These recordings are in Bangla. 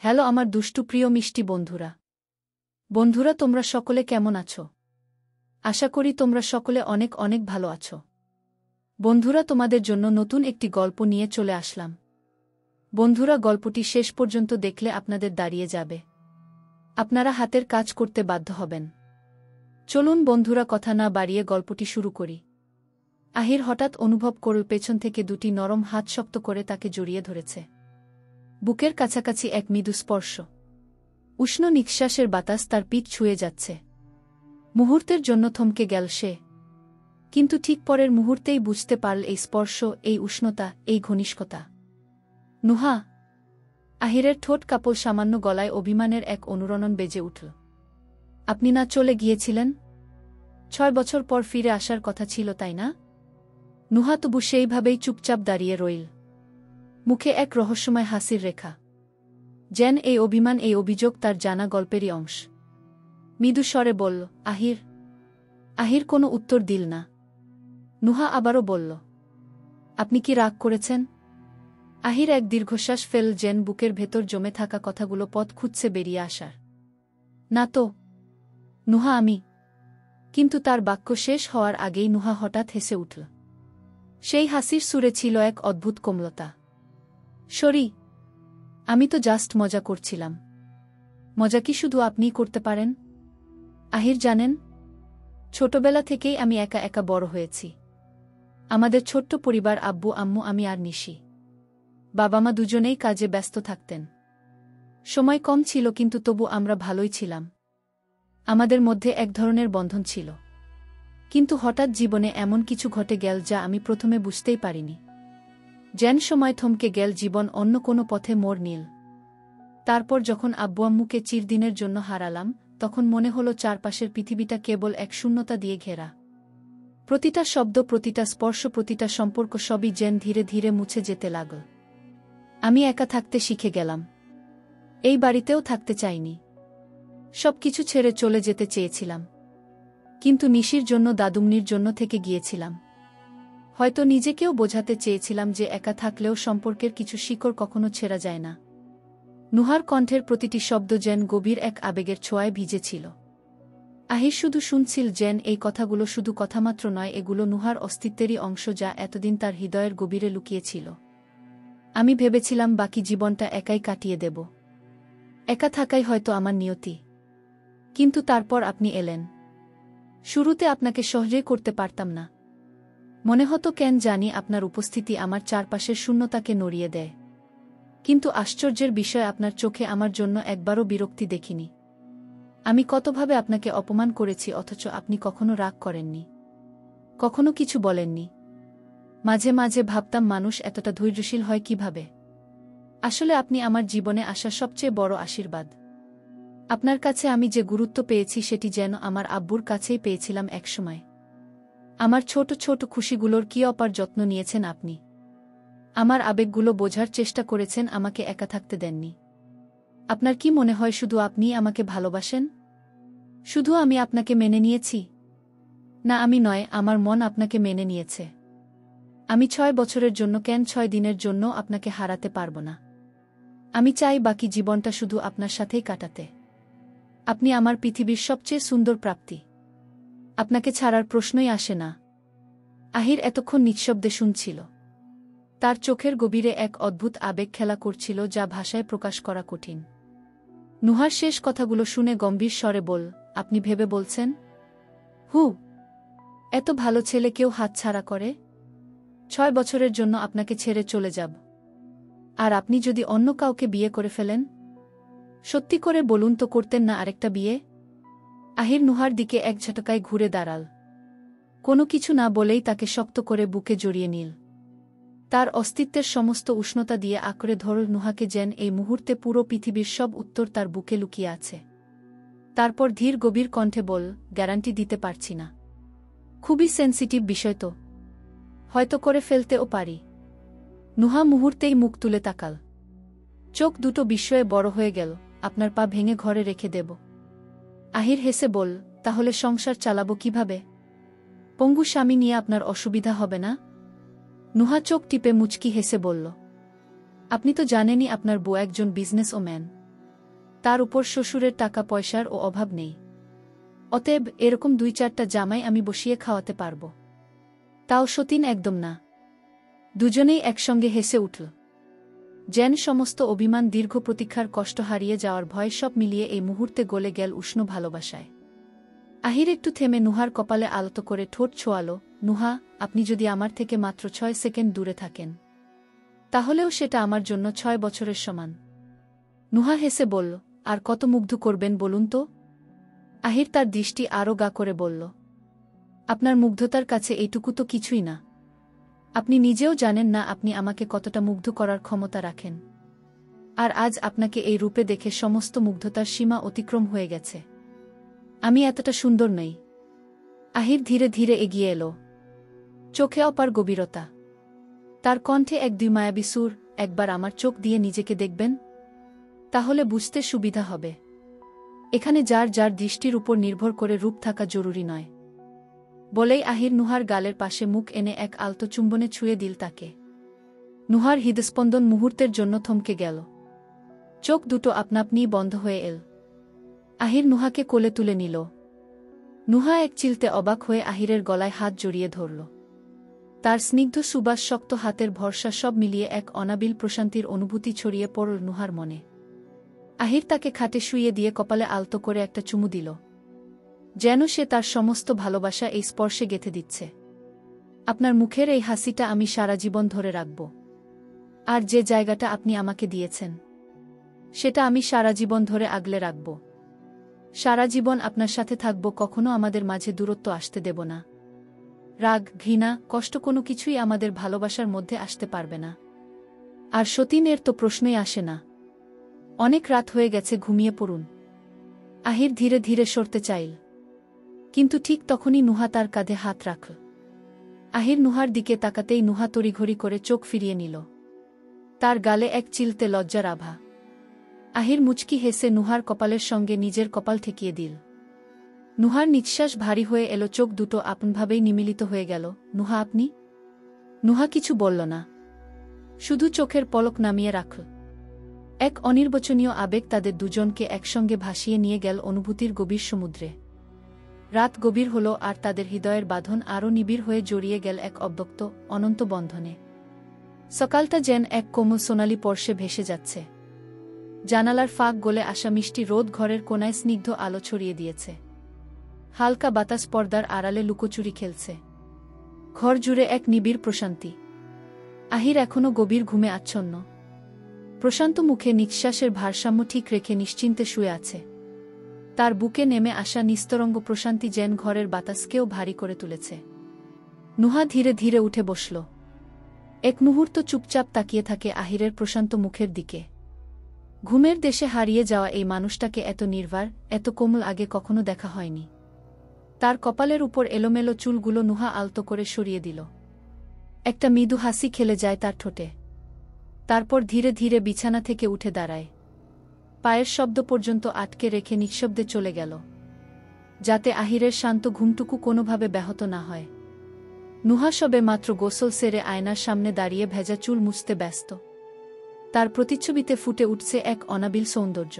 হ্যালো আমার দুষ্টু প্রিয় মিষ্টি বন্ধুরা। বন্ধুরা, তোমরা সকলে কেমন আছো? আশা করি তোমরা সকলে অনেক অনেক ভালো আছো। বন্ধুরা, তোমাদের জন্য নতুন একটি গল্প নিয়ে চলে আসলাম। বন্ধুরা, গল্পটি শেষ পর্যন্ত দেখলে আপনাদের দাঁড়িয়ে যাবে, আপনারা হাতের কাজ করতে বাধ্য হবেন। চলুন বন্ধুরা, কথা না বাড়িয়ে গল্পটি শুরু করি। আহির হঠাৎ অনুভব করল পেছন থেকে দুটি নরম হাত শক্ত করে তাকে জড়িয়ে ধরেছে। বুকের কাছাকাছি এক মৃদু স্পর্শ, উষ্ণ নিঃশ্বাসের বাতাস তার পিঠ ছুঁয়ে যাচ্ছে। মুহূর্তের জন্য থমকে গেল সে, কিন্তু ঠিক পরের মুহূর্তেই বুঝতে পারল এই স্পর্শ, এই উষ্ণতা, এই ঘনিষ্ঠতা। নুহা। আহিরের ঠোঁট কাপড় সামান্য গলায় অভিমানের এক অনুরণন বেজে উঠল। আপনি না চলে গিয়েছিলেন? 6 বছর পর ফিরে আসার কথা ছিল, তাই না? নুহা তবু সেইভাবেই চুপচাপ দাঁড়িয়ে রইল, মুখে এক রহস্যময় হাসির রেখা, যেন এই অভিমান, এই অভিযোগ তার জানা গল্পেরই অংশ। মৃদু স্বরে বলল, আহির। আহির কোনো উত্তর দিল না। নুহা আবারও বলল, আপনি কি রাগ করেছেন? আহির এক দীর্ঘশ্বাস ফেল, যেন বুকের ভেতর জমে থাকা কথাগুলো পথ খুঁজছে বেরিয়ে আসার। না তো নুহা, আমি। কিন্তু তার বাক্য শেষ হওয়ার আগেই নুহা হঠাৎ হেসে উঠল। সেই হাসির সুরে ছিল এক অদ্ভুত কোমলতা। সরি, আমি তো জাস্ট মজা করছিলাম। মজা কি শুধু আপনিই করতে পারেন? আহির, জানেন, ছোটবেলা থেকেই আমি একা একা বড় হয়েছি। আমাদের ছোট্ট পরিবার, আব্বু আম্মু, আমি আর নিশি। বাবা মা দুজনেই কাজে ব্যস্ত থাকতেন। সময় কম ছিল, কিন্তু তবু আমরা ভালোই ছিলাম। আমাদের মধ্যে এক ধরনের বন্ধন ছিল। কিন্তু হঠাৎ জীবনে এমন কিছু ঘটে গেল যা আমি প্রথমে বুঝতেই পারিনি। যেন সময় থমকে গেল, জীবন অন্য কোনো পথে মোড় নিল। তারপর যখন আব্বু আম্মুকে চিরদিনের জন্য হারালাম, তখন মনে হলো চারপাশের পৃথিবীটা কেবল এক শূন্যতা দিয়ে ঘেরা। প্রতিটা শব্দ, প্রতিটা স্পর্শ, প্রতিটা সম্পর্ক, সবই যেন ধীরে ধীরে মুছে যেতে লাগল। আমি একা থাকতে শিখে গেলাম। এই বাড়িতেও থাকতে চাইনি। সবকিছু ছেড়ে চলে যেতে চেয়েছিলাম, কিন্তু নিশির জন্য, দাদুমনির জন্য থেকে গিয়েছিলাম। হয়তো নিজেকেও বোঝাতে চেয়েছিলাম যে একা থাকলেও সম্পর্কের কিছু শিকড় কখনো ছেঁড়া যায় না। নুহার কণ্ঠের প্রতিটি শব্দ যেন গভীর এক আবেগের ছোঁয়ায় ভিজেছিল। আহির শুধু শুনছিল, যেন এই কথাগুলো শুধু কথামাত্র নয়, এগুলো নুহার অস্তিত্বেরই অংশ, যা এতদিন তার হৃদয়ের গভীরে লুকিয়েছিল। আমি ভেবেছিলাম বাকি জীবনটা একাই কাটিয়ে দেব। একা থাকাই হয়তো আমার নিয়তি। কিন্তু তারপর আপনি এলেন। শুরুতে আপনাকে সহজেই করতে পারতাম না। মনে হতো কেন জানি আপনার উপস্থিতি আমার চারপাশের শূন্যতাকে নড়িয়ে দেয়। কিন্তু আশ্চর্যের বিষয়, আপনার চোখে আমার জন্য একবারও বিরক্তি দেখিনি। আমি কতভাবে আপনাকে অপমান করেছি, অথচ আপনি কখনো রাগ করেননি, কখনো কিছু বলেননি। মাঝে মাঝে ভাবতাম, মানুষ এতটা ধৈর্যশীল হয় কিভাবে। আসলে আপনি আমার জীবনে আসা সবচেয়ে বড় আশীর্বাদ। আপনার কাছে আমি যে গুরুত্ব পেয়েছি, সেটি যেন আমার আব্বুর কাছেই পেয়েছিলাম একসময়। আমার ছোট ছোট খুশিগুলোর কি অপার যত্ন নিয়েছেন আপনি। আমার আবেগগুলো বোঝার চেষ্টা করেছেন, আমাকে একা থাকতে দেননি। আপনার কি মনে হয় শুধু আপনিই আমাকে ভালোবাসেন? শুধু আমি আপনাকে মেনে নিয়েছি? না, আমি নয়, আমার মন আপনাকে মেনে নিয়েছে। আমি 6 বছরের জন্য কেন 6 দিনের জন্য আপনাকে হারাতে পারব না। আমি চাই বাকি জীবনটা শুধু আপনার সাথেই কাটাতে। আপনি আমার পৃথিবীর সবচেয়ে সুন্দর প্রাপ্তি। আপনাকে ছাড়ার প্রশ্নই আসে না। আহির এতক্ষণ নিঃশব্দে শুনছিল। তার চোখের গভীরে এক অদ্ভুত আবেগ খেলা করছিল, যা ভাষায় প্রকাশ করা কঠিন। নুহার শেষ কথাগুলো শুনে গম্ভীর স্বরে বল, আপনি ভেবে বলছেন? হু, এত ভালো ছেলে কেউ হাতছাড়া করে? 6 বছরের জন্য আপনাকে ছেড়ে চলে যাব, আর আপনি যদি অন্য কাউকে বিয়ে করে ফেলেন? সত্যি করে বলুন তো, করতেন না আরেকটা বিয়ে? আহির নুহার দিকে এক ঝটকায় ঘুরে দাঁড়াল। কোনো কিছু না বলেই তাকে শক্ত করে বুকে জড়িয়ে নিল। তার অস্তিত্বের সমস্ত উষ্ণতা দিয়ে আঁকড়ে ধরল নুহাকে, যেন এই মুহূর্তে পুরো পৃথিবীর সব উত্তর তার বুকে লুকিয়ে আছে। তারপর ধীর গভীর কণ্ঠে বল, গ্যারান্টি দিতে পারছি না। খুবই সেনসিটিভ বিষয় তো, হয়তো করে ফেলতেও পারি। নুহা মুহূর্তেই মুখ তুলে তাকাল। চোখ দুটো বিস্ময়ে বড় হয়ে গেল। আপনার পা ভেঙে ঘরে রেখে দেব? আহির হেসে বল, তাহলে সংসার চালাবো কিভাবে? পঙ্গু স্বামী নিয়ে আপনার অসুবিধা হবে না? নুহা চোখ টিপে মুচকি হেসে বলল, আপনি তো জানেনই আপনার বউ একজন বিজনেস ওম্যান। তার উপর শ্বশুরের টাকা পয়সার ও অভাব নেই। অতএব এরকম 2-4টা জামাই আমি বসিয়ে খাওয়াতে পারব। তাও সতীন একদম না। দুজনেই একসঙ্গে হেসে উঠল। যেন সমস্ত অভিমান, দীর্ঘ প্রতীক্ষার কষ্ট, হারিয়ে যাওয়ার ভয় সব মিলিয়ে এই মুহূর্তে গলে গেল উষ্ণ ভালোবাসায়। আহির একটু থেমে নুহার কপালে আলতো করে ঠোঁট ছোঁয়ালো। নুহা, আপনি যদি আমার থেকে মাত্র 6 সেকেন্ড দূরে থাকেন, তাহলেও সেটা আমার জন্য 6 বছরের সমান। নুহা হেসে বলল, আর কত মুগ্ধ করবেন বলুন তো? আহির তার দৃষ্টি আরও গা করে বলল, আপনার মুগ্ধতার কাছে এইটুকু তো কিছুই না। আপনি নিজেও জানেন না আপনি আমাকে কতটা মুগ্ধ করার ক্ষমতা রাখেন। আর আজ আপনাকে এই রূপে দেখে সমস্ত মুগ্ধতার সীমা অতিক্রম হয়ে গেছে। আমি এতটা সুন্দর নই। আহির ধীরে ধীরে এগিয়ে এলো, চোখে অপার গভীরতা। তার কণ্ঠে এক দুই মায়াবী সুর, একবার আমার চোখ দিয়ে নিজেকে দেখবেন, তাহলে বুঝতে সুবিধা হবে। এখানে যার যার দৃষ্টির উপর নির্ভর করে রূপ থাকা জরুরি নয়। বলেই আহির নুহার গালের পাশে মুখ এনে এক আলতো চুম্বনে ছুঁয়ে দিল তাকে। নুহার হৃদস্পন্দন মুহূর্তের জন্য থমকে গেল। চোখ দুটো আপনাপনিই বন্ধ হয়ে এল। আহির নুহাকে কোলে তুলে নিল। নুহা এক চিলতে অবাক হয়ে আহিরের গলায় হাত জড়িয়ে ধরল। তার স্নিগ্ধ সুবাস, শক্ত হাতের ভরসা সব মিলিয়ে এক অনাবিল প্রশান্তির অনুভূতি ছড়িয়ে পড়ল নুহার মনে। আহির তাকে খাটে শুইয়ে দিয়ে কপালে আলতো করে একটা চুমু দিল, যেন সে তার সমস্ত ভালোবাসা এই স্পর্শে গেঁথে দিচ্ছে। আপনার মুখের এই হাসিটা আমি সারা জীবন ধরে রাখব। আর যে জায়গাটা আপনি আমাকে দিয়েছেন, সেটা আমি সারা জীবন ধরে আগলে রাখব। সারা জীবন আপনার সাথে থাকব, কখনো আমাদের মাঝে দূরত্ব আসতে দেব না। রাগ, ঘৃণা, কষ্ট কোনো কিছুই আমাদের ভালোবাসার মধ্যে আসতে পারবে না। আর সতীনের তো প্রশ্নই আসে না। অনেক রাত হয়ে গেছে, ঘুমিয়ে পড়ুন। আহির ধীরে ধীরে সরতে চাইল, কিন্তু ঠিক তখনই নুহা তার কাঁধে হাত রাখল। আহির নুহার দিকে তাকাতেই নুহা তড়িঘড়ি করে চোখ ফিরিয়ে নিল। তার গালে এক চিলতে লজ্জার আভা। আহির মুচকি হেসে নুহার কপালের সঙ্গে নিজের কপাল ঠেকিয়ে দিল। নুহার নিঃশ্বাস ভারী হয়ে এলো, চোখ দুটো আপনভাবেই নিমিলিত হয়ে গেল। নুহা, আপনি? নুহা কিছু বলল না, শুধু চোখের পলক নামিয়ে রাখল। এক অনির্বচনীয় আবেগ তাদের দুজনকে একসঙ্গে ভাসিয়ে নিয়ে গেল অনুভূতির গভীর সমুদ্রে। রাত গভীর হল, আর তাদের হৃদয়ের বাঁধন আরও নিবিড় হয়ে জড়িয়ে গেল এক অব্যক্ত, অনন্ত বন্ধনে। সকালটা যেন এক কোমল সোনালি পর্শে ভেসে যাচ্ছে। জানালার ফাঁক গলে আসা মিষ্টি রোদ ঘরের কোনায় স্নিগ্ধ আলো ছড়িয়ে দিয়েছে। হালকা বাতাস পর্দার আড়ালে লুকোচুরি খেলছে। ঘর জুড়ে এক নিবিড় প্রশান্তি। আহির এখনও গভীর ঘুমে আচ্ছন্ন। প্রশান্ত মুখে নিঃশ্বাসের ভারসাম্য ঠিক রেখে নিশ্চিন্তে শুয়ে আছে। তার বুকে নেমে আসা নিস্তরঙ্গ প্রশান্তি যেন ঘরের বাতাসকেও ভারী করে তুলেছে। নুহা ধীরে ধীরে উঠে বসল। এক মুহূর্ত চুপচাপ তাকিয়ে থাকে আহিরের প্রশান্ত মুখের দিকে। ঘুমের দেশে হারিয়ে যাওয়া এই মানুষটাকে এত নির্ভার, এত কোমল আগে কখনো দেখা হয়নি। তার কপালের উপর এলোমেলো চুলগুলো নুহা আলতো করে সরিয়ে দিল। একটা মৃদু হাসি খেলে যায় তার ঠোঁটে। তারপর ধীরে ধীরে বিছানা থেকে উঠে দাঁড়ায়। পায়ের শব্দ পর্যন্ত আটকে রেখে নিঃশব্দে চলে গেল, যাতে আহিরের শান্ত ঘুমটুকু কোনোভাবে ব্যাহত না হয়। নুহা সবে মাত্র গোসল সেরে আয়নার সামনে দাঁড়িয়ে ভেজা চুল মুছতে ব্যস্ত। তার প্রতিচ্ছবিতে ফুটে উঠছে এক অনাবিল সৌন্দর্য।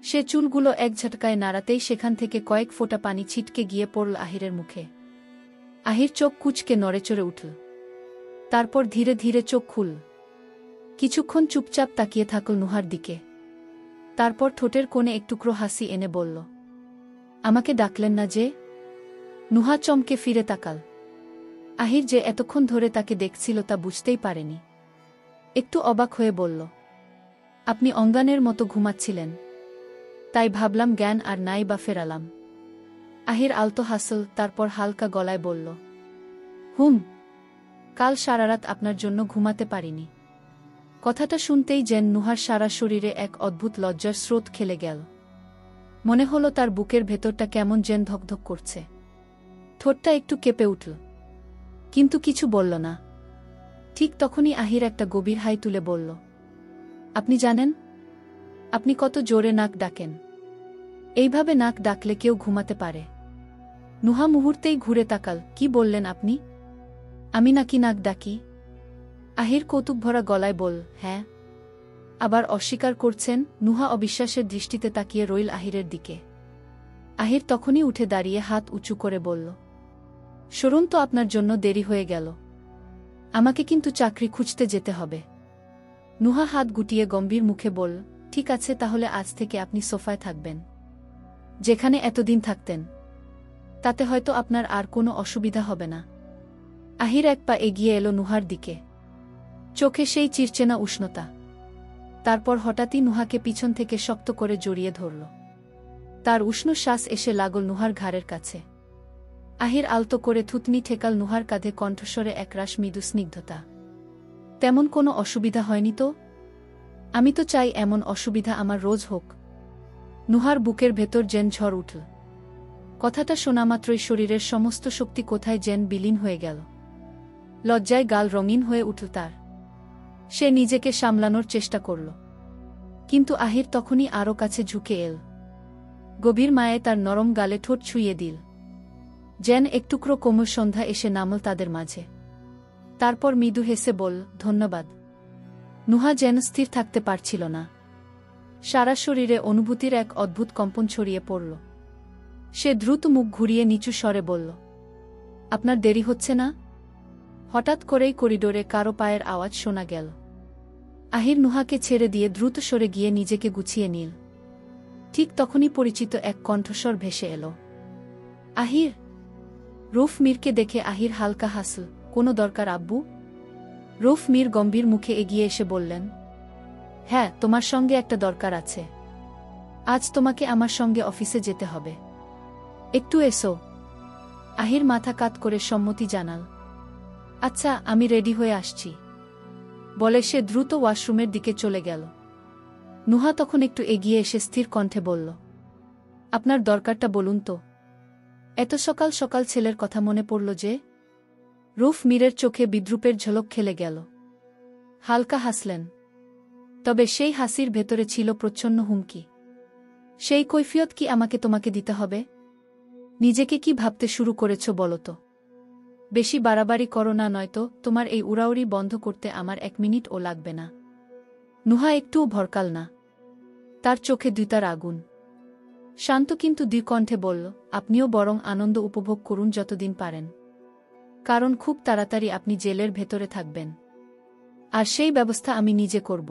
সে চুলগুলো এক ঝটকায় নাড়াতেই সেখান থেকে কয়েক ফোঁটা পানি ছিটকে গিয়ে পড়ল আহিরের মুখে। আহির চোখ কুঁচকে নড়েচড়ে উঠল। তারপর ধীরে ধীরে চোখ খুলল। কিছুক্ষণ চুপচাপ তাকিয়ে থাকল নুহার দিকে। তারপর ঠোঁটের কোণে এক টুকরো হাসি এনে বলল, আমাকে ডাকলেন না যে? নুহা চমকে ফিরে তাকাল। আহির যে এতক্ষণ ধরে তাকে দেখছিল তা বুঝতেই পারেনি। একটু অবাক হয়ে বলল, আপনি অজ্ঞানের মতো ঘুমাচ্ছিলেন, তাই ভাবলাম জ্ঞান আর নাই বা ফেরালাম। আহির আলতো হাসল, তারপর হালকা গলায় বলল, কাল সারারাত আপনার জন্য ঘুমাতে পারিনি। কথাটা শুনতেই যেন নুহার সারা শরীরে এক অদ্ভুত লজ্জার স্রোত খেলে গেল। মনে হলো তার বুকের ভেতরটা কেমন যেন ধকধক করছে। ঠোঁটটা একটু কেঁপে উঠল, কিন্তু কিছু বলল না। ঠিক তখনই আহির একটা গভীর হাই তুলে বলল, আপনি জানেন, আপনি কত জোরে নাক ডাকেন। এইভাবে নাক ডাকলে কেউ ঘুমাতে পারে? নুহা মুহূর্তেই ঘুরে তাকাল। কি বললেন আপনি? আমি নাকি নাক ডাকি? আহির কৌতুক ভরা গলায় বল, হ্যাঁ, আবার অস্বীকার করছেন? নুহা অবিশ্বাসের দৃষ্টিতে তাকিয়ে রইল আহিরের দিকে। আহির তখনই উঠে দাঁড়িয়ে হাত উঁচু করে বলল, সরুন তো, আপনার জন্য দেরি হয়ে গেল। আমাকে কিন্তু চাকরি খুঁজতে যেতে হবে। নুহা হাত গুটিয়ে গম্ভীর মুখে বলল, ঠিক আছে, তাহলে আজ থেকে আপনি সোফায় থাকবেন, যেখানে এতদিন থাকতেন। তাতে হয়তো আপনার আর কোনো অসুবিধা হবে না। আহির এক পা এগিয়ে এলো নুহার দিকে, চোখে সেই চিরচেনা উষ্ণতা। তারপর হঠাৎই নুহাকে পিছন থেকে শক্ত করে জড়িয়ে ধরল। তার উষ্ণ শ্বাস এসে লাগল নুহার ঘাড়ের কাছে। আহির আলতো করে থুতনি ঠেকাল নুহার কাঁধে, কণ্ঠস্বরে একরাশ মৃদু স্নিগ্ধতা। তেমন কোনো অসুবিধা হয়নি তো? আমি তো চাই এমন অসুবিধা আমার রোজ হোক। নুহার বুকের ভেতর যেন ঝড় উঠল। কথাটা শোনামাত্রই শরীরের সমস্ত শক্তি কোথায় যেন বিলীন হয়ে গেল। লজ্জায় গাল রঙিন হয়ে উঠল তার। সে নিজেকে সামলানোর চেষ্টা করল, কিন্তু আহির তখনই আরও কাছে ঝুঁকে এল। গভীর মায়ে তার নরম গালে ঠোঁট ছুঁয়ে দিল, যেন একটুকরো কোমল সন্ধ্যা এসে নামল তাদের মাঝে। তারপর মৃদু হেসে বলল, ধন্যবাদ। নুহা যেন স্থির থাকতে পারছিল না। সারা শরীরে অনুভূতির এক অদ্ভুত কম্পন ছড়িয়ে পড়ল। সে দ্রুত মুখ ঘুরিয়ে নিচু স্বরে বলল, আপনার দেরি হচ্ছে না? হঠাৎ করেই করিডোরে কারো পায়ের আওয়াজ শোনা গেল। আহির নুহাকে ছেড়ে দিয়ে দ্রুত সরে গিয়ে নিজেকে গুছিয়ে নিল। ঠিক তখনই পরিচিত এক কণ্ঠস্বর ভেসে এল, আহির। রুফ মীরকে দেখে আহির হালকা হাসল। কোনো দরকার আব্বু? রুফ মীর গম্ভীর মুখে এগিয়ে এসে বললেন, হ্যাঁ, তোমার সঙ্গে একটা দরকার আছে। আজ তোমাকে আমার সঙ্গে অফিসে যেতে হবে। একটু এসো। আহির মাথা কাত করে সম্মতি জানাল। আচ্ছা, আমি রেডি হয়ে আসছি, বলে সে দ্রুত ওয়াশরুমের দিকে চলে গেল। নুহা তখন একটু এগিয়ে এসে স্থির কণ্ঠে বলল, আপনার দরকারটা বলুন তো। এত সকাল সকাল ছেলের কথা মনে পড়ল যে? রুফ মীরের চোখে বিদ্রূপের ঝলক খেলে গেল। হালকা হাসলেন, তবে সেই হাসির ভেতরে ছিল প্রচ্ছন্ন হুমকি। সেই কৈফিয়ত কি আমাকে তোমাকে দিতে হবে? নিজেকে কি ভাবতে শুরু করেছ বলো তো? বেশি বাড়াবাড়ি করো না, নয়তো তোমার এই উড়াউড়ি বন্ধ করতে আমার 1 মিনিটও লাগবে না। নুহা একটুও ভরকাল না, তার চোখে দ্বিতার আগুন। শান্ত কিন্তু দ্বিকণ্ঠে বলল, আপনিও বরং আনন্দ উপভোগ করুন যতদিন পারেন, কারণ খুব তাড়াতাড়ি আপনি জেলের ভেতরে থাকবেন, আর সেই ব্যবস্থা আমি নিজে করব।